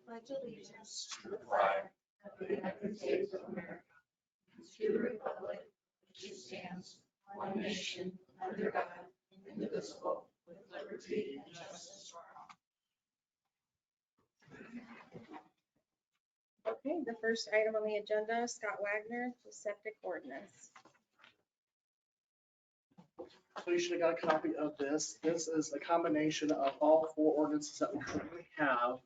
pledge allegiance to the flag of the United States of America, to the republic which stands one nation under God, indivisible, with liberty and justice for all. Okay, the first item on the agenda, Scott Wagner, the septic ordinance. So you should have got a copy of this. This is a combination of all four ordinances that we currently have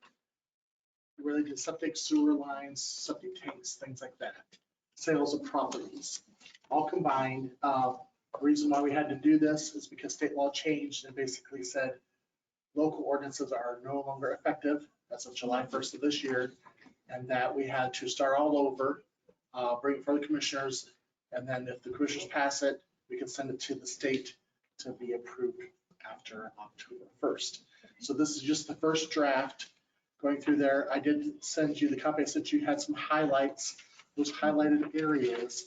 related to septic, sewer lines, septic tanks, things like that. Sales of properties, all combined. The reason why we had to do this is because state law changed and basically said local ordinances are no longer effective as of July 1st of this year, and that we had to start all over, bring it for the commissioners, and then if the commissioners pass it, we can send it to the state to be approved after October 1st. So this is just the first draft going through there. I did send you the copy. I said you had some highlights. Those highlighted areas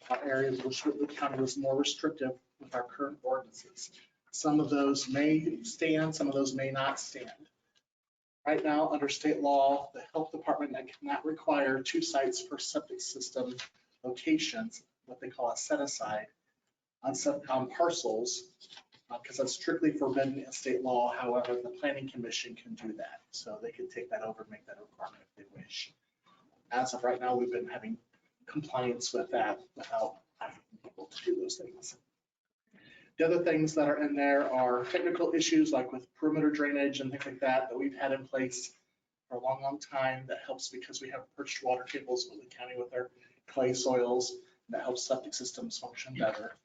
are areas which the county was more restrictive with our current ordinances. Some of those may stand, some of those may not stand. Right now, under state law, the health department cannot require 2 sites per septic system locations, what they call a set aside, on parcels, because that's strictly forbidden in state law. However, the planning commission can do that. So they can take that over and make that a requirement if they wish. As of right now, we've been having compliance with that without having people to do those things. The other things that are in there are technical issues like with perimeter drainage and things like that that we've had in place for a long, long time. That helps because we have purchased water tables with the county with their clay soils. That helps septic systems function better.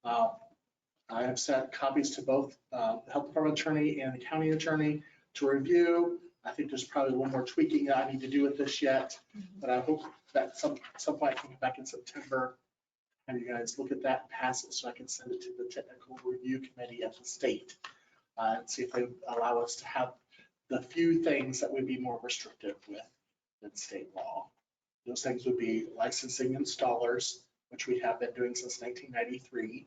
I have sent copies to both the health department attorney and the county attorney to review. I think there's probably one more tweaking that I need to do with this yet, but I hope that some point I can come back in September and you guys look at that and pass it so I can send it to the technical review committee at the state and see if they allow us to have the few things that would be more restrictive with than state law. Those things would be licensing installers, which we have been doing since 1993.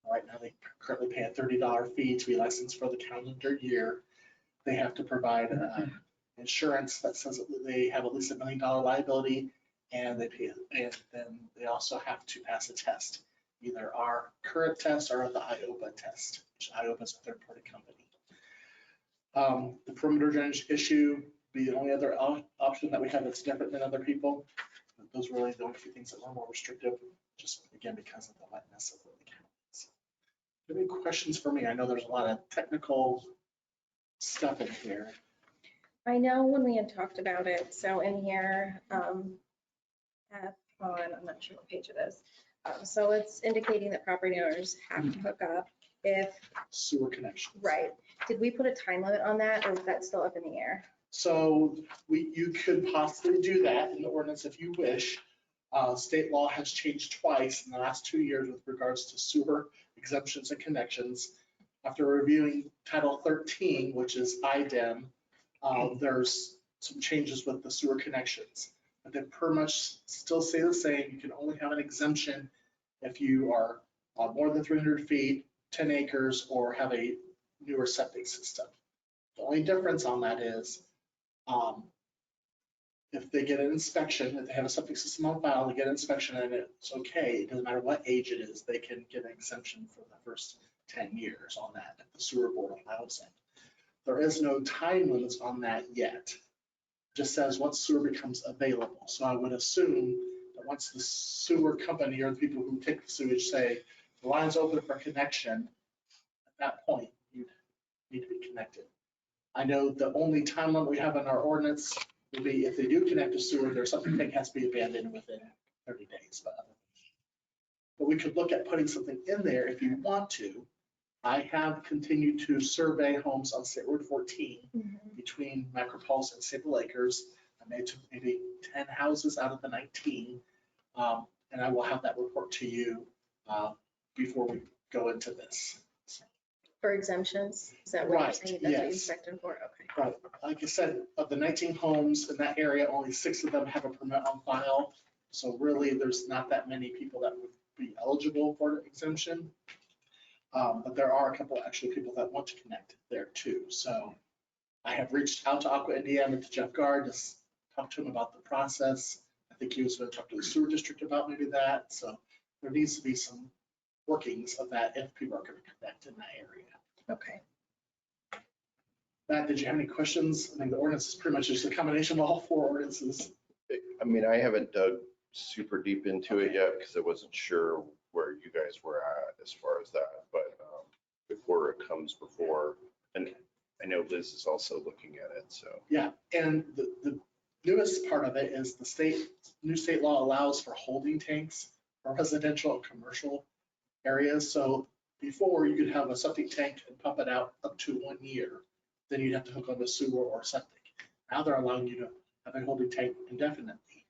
Right now, they currently pay a $30 fee to be licensed for the calendar year. They have to provide insurance that says that they have at least $1 million liability, and they pay, and then they also have to pass a test, either our current test or the IOPA test, which IOPA is a third-party company. The perimeter drainage issue be the only other option that we have that's different than other people. Those are really the only few things that were more restrictive, just again because of the wetness of the county. Do you have any questions for me? I know there's a lot of technical stuff in here. I know when we had talked about it, so in here, I'm not sure what page it is. So it's indicating that property owners have to hook up if Sewer connections. right. Did we put a time limit on that, or is that still up in the air? So you could possibly do that in the ordinance if you wish. State law has changed twice in the last 2 years with regards to sewer exemptions and connections. After reviewing Title 13, which is IDEM, there's some changes with the sewer connections. But they pretty much still say the same. You can only have an exemption if you are more than 300 feet, 10 acres, or have a newer septic system. The only difference on that is if they get an inspection, if they have a septic system on file, they get an inspection and it's okay, it doesn't matter what age it is, they can get an exemption for the first 10 years on that, if the sewer board allows it. There is no time limits on that yet. It just says once sewer becomes available. So I would assume that once the sewer company or the people who take the sewage say the line's open for connection, at that point, you'd need to be connected. I know the only time limit we have in our ordinance will be if they do connect to sewer, there's something that has to be abandoned within 30 days. But we could look at putting something in there if you want to. I have continued to survey homes on State Road 14 between Macropulse and Sable Acres. I made maybe 10 houses out of the 19, and I will have that report to you before we go into this. For exemptions? Is that what you're Right, saying? That's what yes. you expected for? Okay. Right. Like I said, of the 19 homes in that area, only 6 of them have a permit on file. So really, there's not that many people that would be eligible for the exemption. But there are a couple actually people that want to connect there too. So I have reached out to Aqua Indiana, to Jeff Gard, to talk to him about the process. I think he was going to talk to the sewer district about maybe that. So there needs to be some workings of that if people are going to connect in that area. Okay. Matt, did you have any questions? I think the ordinance is pretty much just a combination of all 4 ordinances. I mean, I haven't dug super deep into it yet because I wasn't sure where you guys were at as far as that, but before it comes before, and I know Liz is also looking at it, so. Yeah, and the newest part of it is the new state law allows for holding tanks for residential and commercial areas. So before you could have a septic tank and pump it out up to 1 year, then you'd have to hook on the sewer or septic. Now they're allowing you to have a holding tank indefinitely.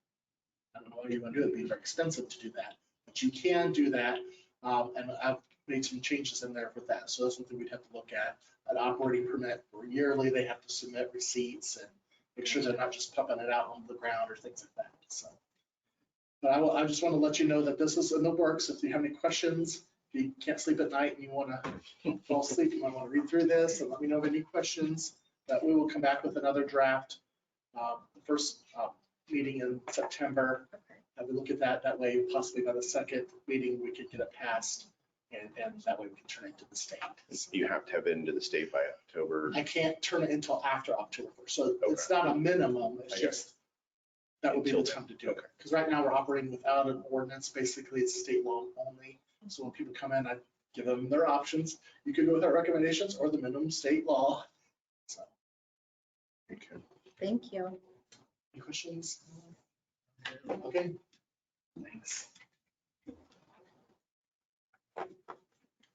I don't know why you want to do it, it'd be very expensive to do that, but you can do that. And I've made some changes in there with that. So that's something we'd have to look at. An operating permit for yearly, they have to submit receipts and make sure they're not just pumping it out on the ground or things like that. So, but I just want to let you know that this is in the works. If you have any questions, if you can't sleep at night and you want to fall asleep, you might want to read through this and let me know of any questions. That we will come back with another draft. The first meeting in September. Have we look at that? That way, possibly by the second meeting, we could get it passed, and that way we can turn it to the state. You have to have it into the state by October. I can't turn it until after October, so it's not a minimum. It's just that would be the time to do it. Because right now we're operating without an ordinance. Basically, it's state law only. So when people come in, I give them their options. You can go with our recommendations or the minimum state law. So, Okay. Thank you. any questions? Okay. Thanks.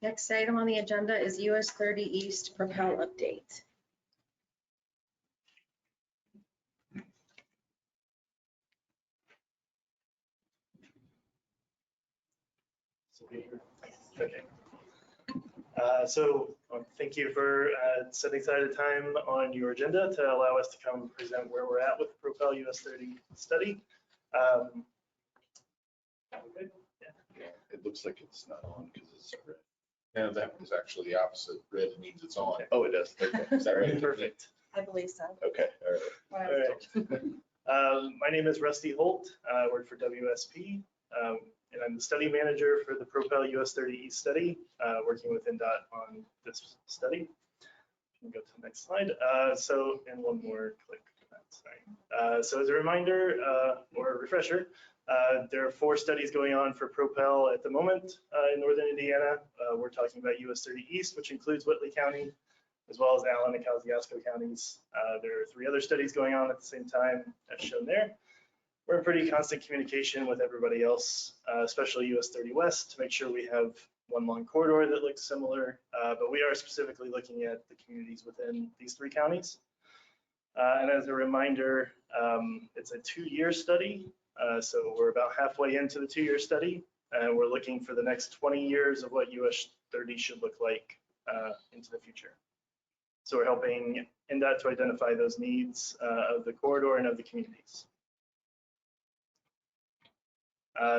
Next item on the agenda is US 30 East Propel update. Okay. Thank you for setting aside a time on your agenda to allow us to come present where we're at with the Propel US 30 study. Okay. Yeah, it looks like it's not on because it's red. Yeah, that was actually the opposite. Red means it's on. Oh, it does. Okay. Is that right? Perfect. I believe so. Okay, all right. All right. My name is Rusty Holt. I work for WSP, and I'm the study manager for the Propel US 30 East study, working with NDOT on this study. You can go to the next slide. And one more click. Sorry. So as a reminder or a refresher, there are 4 studies going on for Propel at the moment in northern Indiana. We're talking about US 30 East, which includes Whitley County, as well as Allen and Kosciuszko counties. There are 3 other studies going on at the same time, as shown there. We're in pretty constant communication with everybody else, especially US 30 West, to make sure we have one long corridor that looks similar, but we are specifically looking at the communities within these 3 counties. And as a reminder, it's a 2-year study. So we're about halfway into the 2-year study, and we're looking for the next 20 years of what US 30 should look like into the future. So we're helping NDOT to identify those needs of the corridor and of the communities.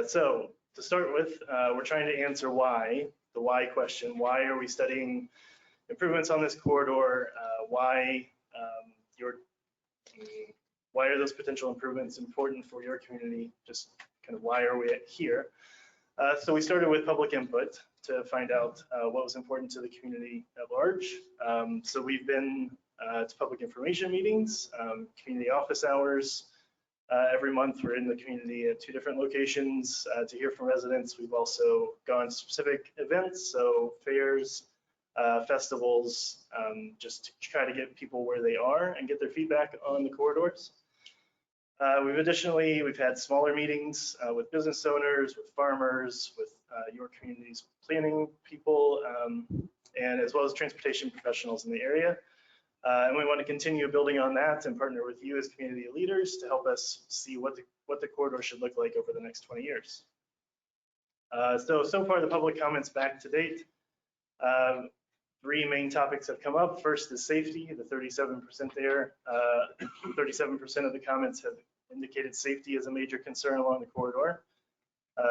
So to start with, we're trying to answer why, the why question. Why are we studying improvements on this corridor? Why are those potential improvements important for your community? Just kind of why are we here? So we started with public input to find out what was important to the community at large. So we've been to public information meetings, community office hours. Every month we're in the community at 2 different locations to hear from residents. We've also gone to specific events, so fairs, festivals, just to try to get people where they are and get their feedback on the corridors. We've had smaller meetings with business owners, with farmers, with your community's planning people, and as well as transportation professionals in the area. And we want to continue building on that and partner with you as community leaders to help us see what the corridor should look like over the next 20 years. So far the public comments back to date. 3 main topics have come up. First is safety, the 37% there. 37% of the comments have indicated safety as a major concern along the corridor.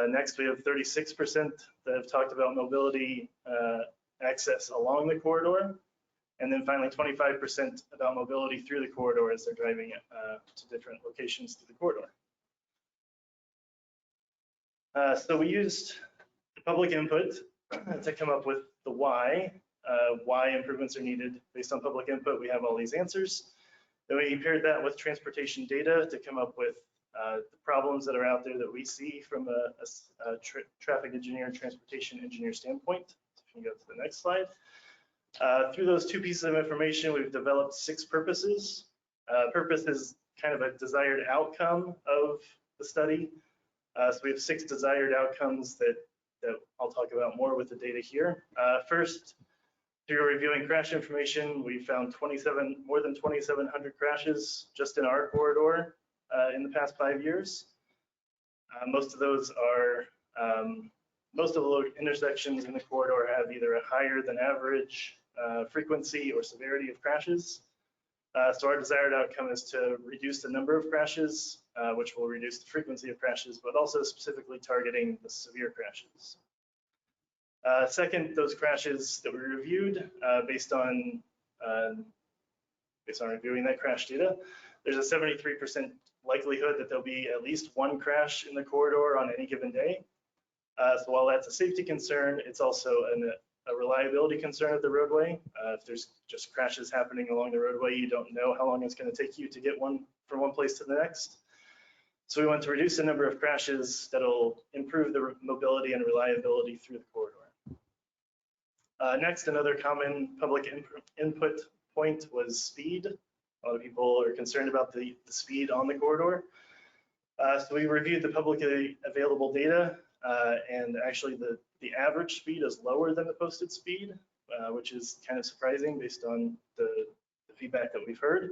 Next, we have 36% that have talked about mobility access along the corridor. And then finally, 25% about mobility through the corridor as they're driving to different locations through the corridor. So we used the public input to come up with the why improvements are needed. Based on public input, we have all these answers. Then we paired that with transportation data to come up with the problems that are out there that we see from a traffic engineer and transportation engineer standpoint. If you can go to the next slide. Through those two pieces of information, we've developed 6 purposes. Purpose is kind of a desired outcome of the study. So we have 6 desired outcomes that I'll talk about more with the data here. First, through reviewing crash information, we found more than 2,700 crashes just in our corridor in the past 5 years. Most of the intersections in the corridor have either a higher than average frequency or severity of crashes. So our desired outcome is to reduce the number of crashes, which will reduce the frequency of crashes, but also specifically targeting the severe crashes. Second, those crashes that we reviewed, based on reviewing that crash data, there's a 73% likelihood that there'll be at least one crash in the corridor on any given day. So while that's a safety concern, it's also a reliability concern of the roadway. If there's just crashes happening along the roadway, you don't know how long it's going to take you to get from one place to the next. So we want to reduce the number of crashes that'll improve the mobility and reliability through the corridor. Next, another common public input point was speed. A lot of people are concerned about the speed on the corridor. So we reviewed the publicly available data, and actually the average speed is lower than the posted speed, which is kind of surprising based on the feedback that we've heard.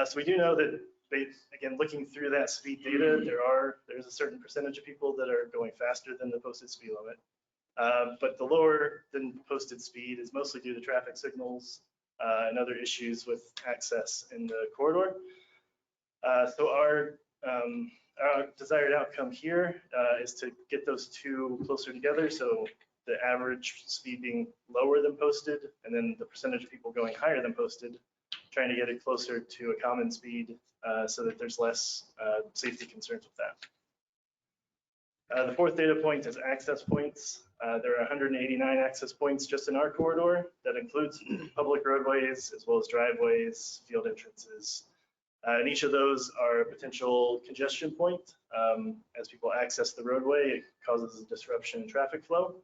So we do know that, again, looking through that speed data, there's a certain percentage of people that are going faster than the posted speed limit. But the lower than posted speed is mostly due to traffic signals and other issues with access in the corridor. So our desired outcome here is to get those two closer together. So the average speed being lower than posted, and then the percentage of people going higher than posted, trying to get it closer to a common speed so that there's less safety concerns with that. The fourth data point is access points. There are 189 access points just in our corridor. That includes public roadways as well as driveways, field entrances. And each of those are a potential congestion point. As people access the roadway, it causes a disruption in traffic flow.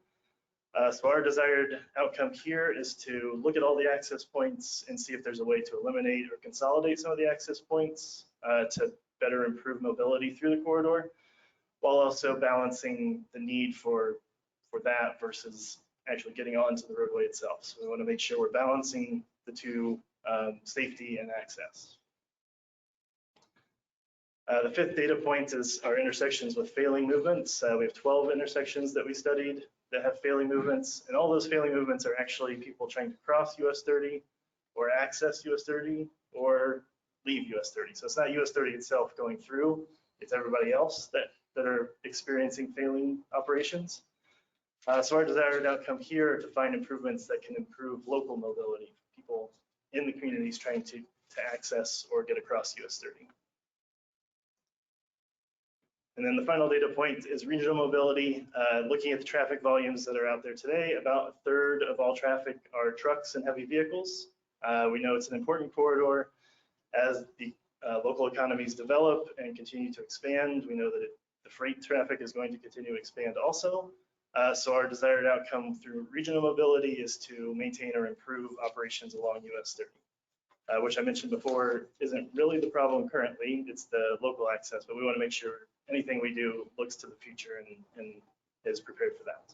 So our desired outcome here is to look at all the access points and see if there's a way to eliminate or consolidate some of the access points to better improve mobility through the corridor, while also balancing the need for that versus actually getting onto the roadway itself. So we want to make sure we're balancing the two, safety and access. The fifth data point is our intersections with failing movements. We have 12 intersections that we studied that have failing movements, and all those failing movements are actually people trying to cross US 30 or access US 30 or leave US 30. So it's not US 30 itself going through, it's everybody else that are experiencing failing operations. So our desired outcome here are to find improvements that can improve local mobility, people in the communities trying to access or get across US 30. And then the final data point is regional mobility. Looking at the traffic volumes that are out there today, about a third of all traffic are trucks and heavy vehicles. We know it's an important corridor. As the local economies develop and continue to expand, we know that the freight traffic is going to continue to expand also. So our desired outcome through regional mobility is to maintain or improve operations along US 30, which I mentioned before isn't really the problem currently, it's the local access, but we want to make sure anything we do looks to the future and is prepared for that.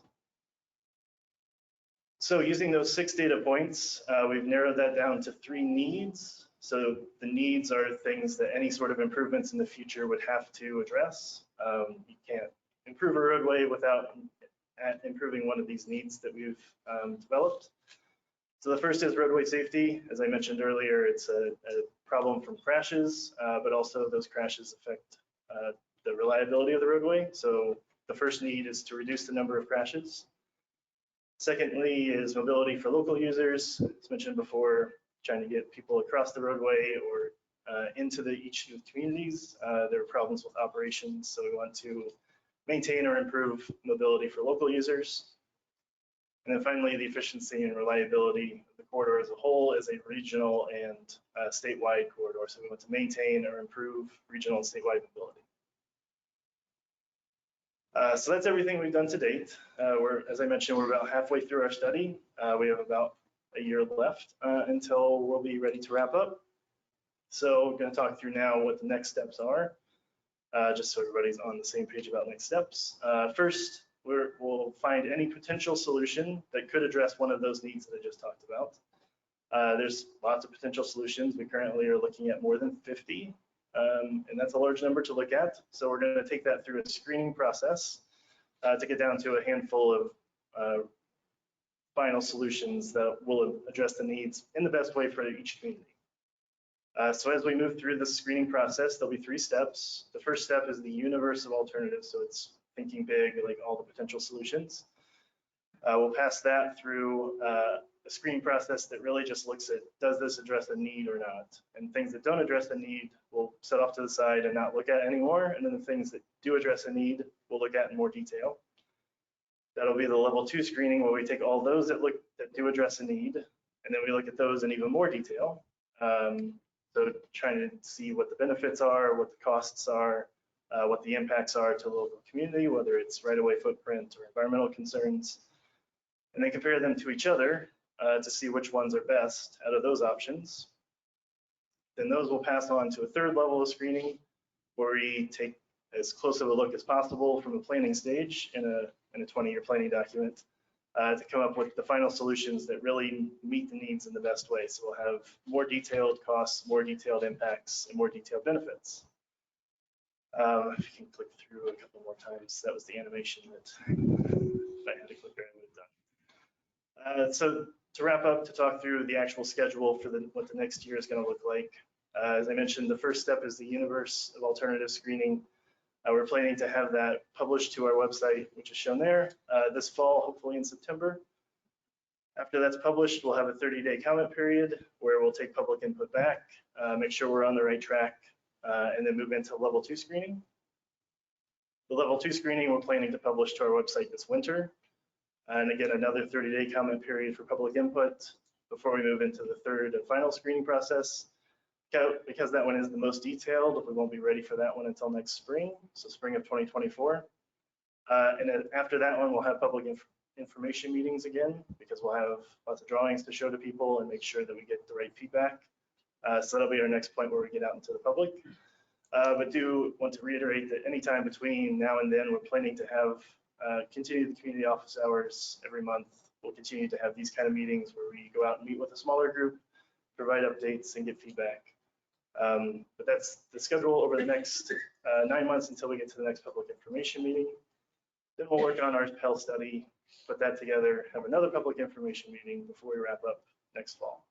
So using those 6 data points, we've narrowed that down to 3 needs. So the needs are things that any sort of improvements in the future would have to address. You can't improve a roadway without improving one of these needs that we've developed. So the first is roadway safety. As I mentioned earlier, it's a problem from crashes, but also those crashes affect the reliability of the roadway. So the first need is to reduce the number of crashes. Secondly is mobility for local users. As mentioned before, trying to get people across the roadway or into each of the communities. There are problems with operations, so we want to maintain or improve mobility for local users. And then finally, the efficiency and reliability of the corridor as a whole is a regional and statewide corridor. So we want to maintain or improve regional and statewide mobility. So that's everything we've done to date. As I mentioned, we're about halfway through our study. We have about a year left until we'll be ready to wrap up. So we're going to talk through now what the next steps are, just so everybody's on the same page about next steps. First, we'll find any potential solution that could address one of those needs that I just talked about. There's lots of potential solutions. We currently are looking at more than 50, and that's a large number to look at. So we're going to take that through a screening process to get down to a handful of final solutions that will address the needs in the best way for each community. So as we move through the screening process, there'll be 3 steps. The first step is the universe of alternatives. So it's thinking big, like all the potential solutions. We'll pass that through a screening process that really just looks at, does this address a need or not? And things that don't address a need, we'll set off to the side and not look at anymore. And then the things that do address a need, we'll look at in more detail. That'll be the level 2 screening, where we take all those that do address a need, and then we look at those in even more detail. So trying to see what the benefits are, what the costs are, what the impacts are to the local community, whether it's right-of-way footprint or environmental concerns, and then compare them to each other to see which ones are best out of those options. Then those will pass on to a 3rd level of screening, where we take as close of a look as possible from a planning stage in a 20-year planning document to come up with the final solutions that really meet the needs in the best way. So we'll have more detailed costs, more detailed impacts, and more detailed benefits. If you can click through a couple more times, that was the animation that if I had to click there, I would have done. So to wrap up, to talk through the actual schedule for what the next year is going to look like. As I mentioned, the first step is the universe of alternative screening. We're planning to have that published to our website, which is shown there, this fall, hopefully in September. After that's published, we'll have a 30-day comment period where we'll take public input back, make sure we're on the right track, and then move into level 2 screening. The level 2 screening we're planning to publish to our website this winter. And again, another 30-day comment period for public input before we move into the 3rd and final screening process. Because that one is the most detailed, we won't be ready for that one until next spring, so spring of 2024. And then after that one, we'll have public information meetings again, because we'll have lots of drawings to show to people and make sure that we get the right feedback. So that'll be our next point where we get out into the public. But do want to reiterate that anytime between now and then, we're planning to have continue the community office hours every month. We'll continue to have these kind of meetings where we go out and meet with a smaller group, provide updates, and get feedback. But that's the schedule over the next 9 months until we get to the next public information meeting. Then we'll work on our Propel study, put that together, have another public information meeting before we wrap up next fall.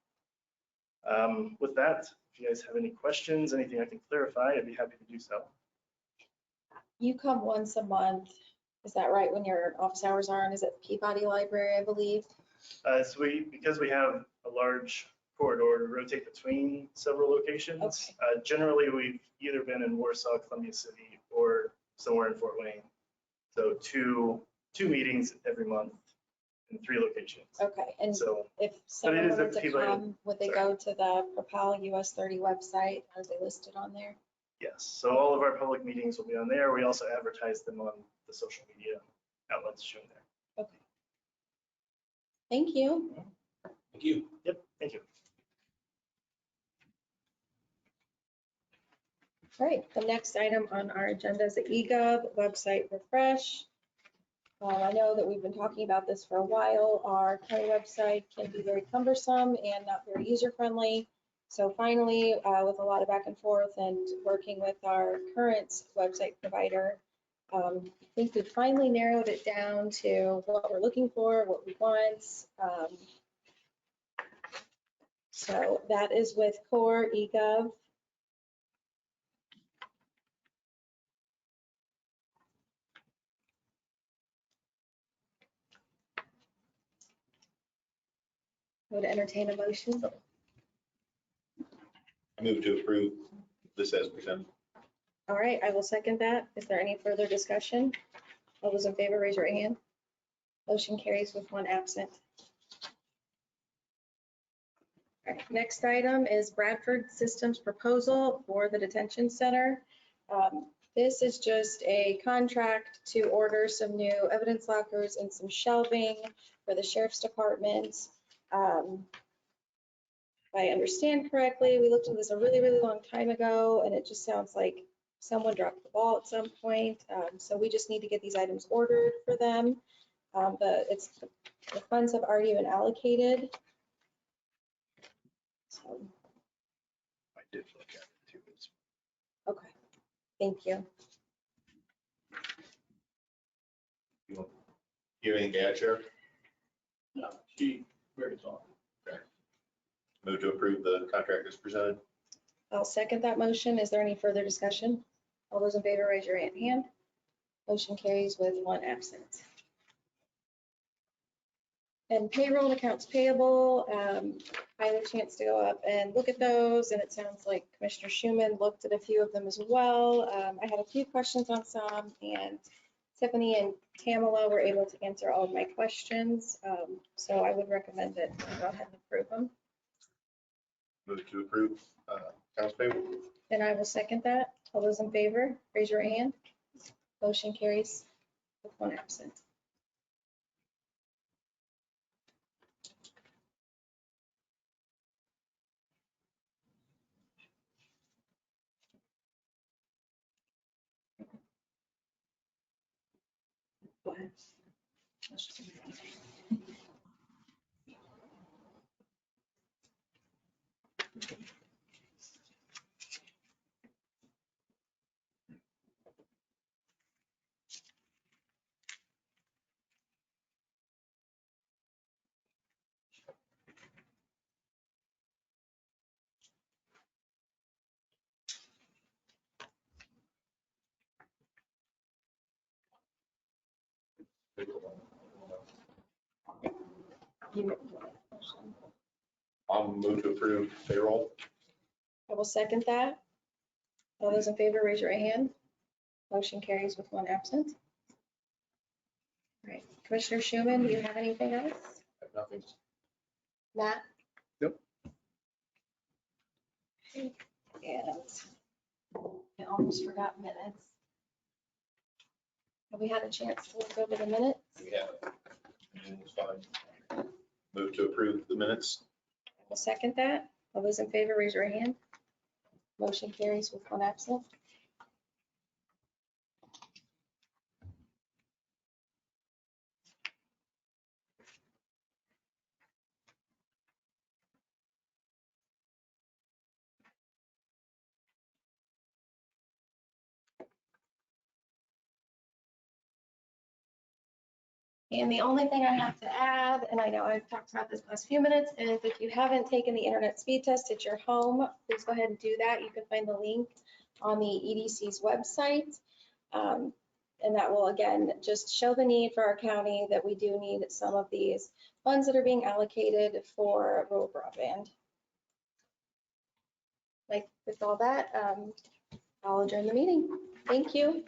With that, if you guys have any questions, anything I can clarify, I'd be happy to do so. You come once a month, is that right, when your office hours are on? Is it Peabody Library, I believe? So because we have a large corridor to rotate between several locations, Okay. Generally we've either been in Warsaw, Columbia City, or somewhere in Fort Wayne. So two meetings every month in 3 locations. Okay, and So if someone is a wanted to Peabody- come, would they go to the Propel US 30 website? Are they listed on there? yes, so all of our public meetings will be on there. We also advertise them on the social media outlets shown there. Okay. Thank you. Thank you. Yep, thank you. All right, the next item on our agenda is the eGov website refresh. I know that we've been talking about this for a while. Our county website can be very cumbersome and not very user-friendly. So finally, with a lot of back and forth and working with our current website provider, I think we finally narrowed it down to what we're looking for, what we want. So that is with Core eGov. Would entertain a motion. I move to approve this as presented. All right, I will second that. Is there any further discussion? All those in favor, raise your hand. Motion carries with one absent. All right, next item is Bradford Systems proposal for the detention center. This is just a contract to order some new evidence lockers and some shelving for the sheriff's department. If I understand correctly, we looked at this a really, really long time ago, and it just sounds like someone dropped the ball at some point. So we just need to get these items ordered for them. The funds have already been allocated. So, I did look at it too. It's okay, thank you. You have anything to add, Sheriff? No, she very tall. Move to approve the contract as presented. I'll second that motion. Is there any further discussion? All those in favor, raise your hand. Motion carries with one absent. And payroll and accounts payable, I had a chance to go up and look at those, and it sounds like Commissioner Schuman looked at a few of them as well. I had a few questions on some, and Tiffany and Tamala were able to answer all of my questions. So I would recommend that you go ahead and approve them. Move to approve accounts payable. And I will second that. All those in favor, raise your hand. Motion carries with one absent. Go ahead. I'll move to approve payroll. I will second that. All those in favor, raise your hand. Motion carries with one absent. All right, Commissioner Schuman, do you have anything else? I have nothing. Matt? Nope. And I almost forgot minutes. Have we had a chance to look over the minutes? We have. It's fine. Move to approve the minutes. I will second that. All those in favor, raise your hand. Motion carries with one absent. And the only thing I have to add, and I know I've talked about this last few minutes, is if you haven't taken the internet speed test at your home, please go ahead and do that. You can find the link on the EDC's website. And that will, again, just show the need for our county that we do need some of these funds that are being allocated for rural broadband. Like with all that, I'll adjourn the meeting. Thank you.